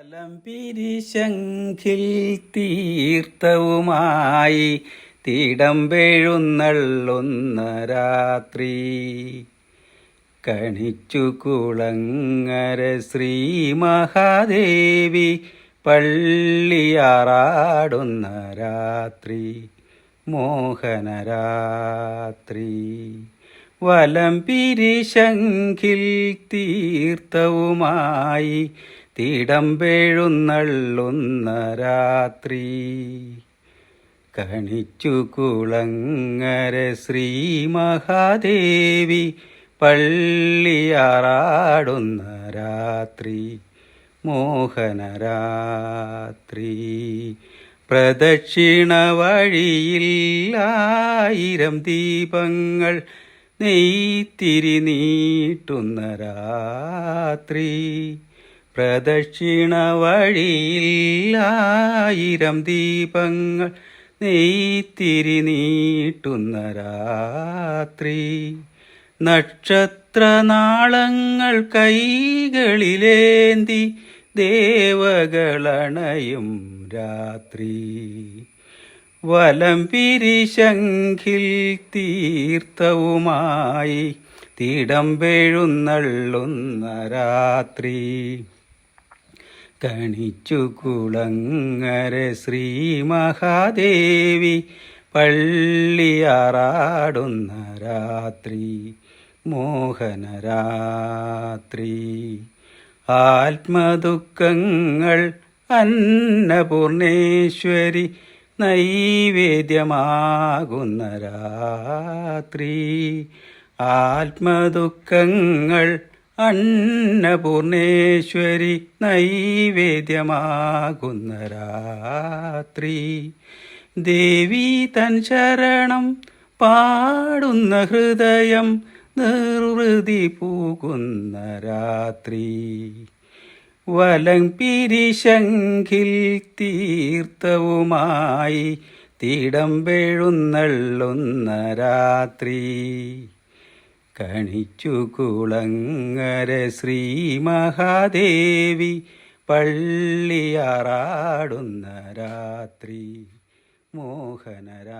വലംപിരിശംഖിൽ തീർത്ഥവുമായി തിടമ്പെഴുന്നള്ളുന്ന രാത്രി കണിച്ചു കുളങ്ങര ശ്രീ മഹാദേവി പള്ളിയാറാടുന്ന രാത്രി മോഹനരാത്രി. വലംപിരിശംഖിൽ തീർത്ഥവുമായി തിടമ്പെഴുന്നള്ളുന്ന രാത്രി കണിച്ചു കുളങ്ങര ശ്രീ മഹാദേവി പള്ളിയാറാടുന്ന രാത്രി മോഹനരാത്രി. പ്രദക്ഷിണ വഴിയിൽ 1000 ദീപങ്ങൾ നെയ്ത്തിരി നീട്ടുന്ന രാത്രി. പ്രദക്ഷിണ വഴിയിൽ 1000 ദീപങ്ങൾ നെയ്ത്തിരി നീട്ടുന്ന രാത്രി. നക്ഷത്രനാളങ്ങൾ കൈകളിലേന്തി ദേവകളണയും രാത്രി. വലംപിരിശംഖിൽ തീർത്ഥവുമായി തിടമ്പെഴുന്നള്ളുന്ന രാത്രി കണിച്ചു കുളങ്ങര ശ്രീ മഹാദേവി പള്ളിയാറാടുന്ന രാത്രി മോഹനരാത്രി. ആത്മദുഃഖങ്ങൾ അന്നപൂർണേശ്വരി നൈവേദ്യമാകുന്ന രാത്രി. ആത്മദുഃഖങ്ങൾ അന്നപൂർണേശ്വരി നൈവേദ്യമാകുന്ന രാത്രി. ദേവി തൻ ശരണം പാടുന്ന ഹൃദയം നിർവൃതി പൂകുന്ന രാത്രി. വലംപിരിശംഖിൽ തീർത്ഥവുമായി തിടമ്പെഴുന്നള്ളുന്ന രാത്രി കണിച്ചു കുളങ്ങര ശ്രീ മഹാദേവി പള്ളിയാറാടുന്ന രാത്രി മോഹനരാത്രി.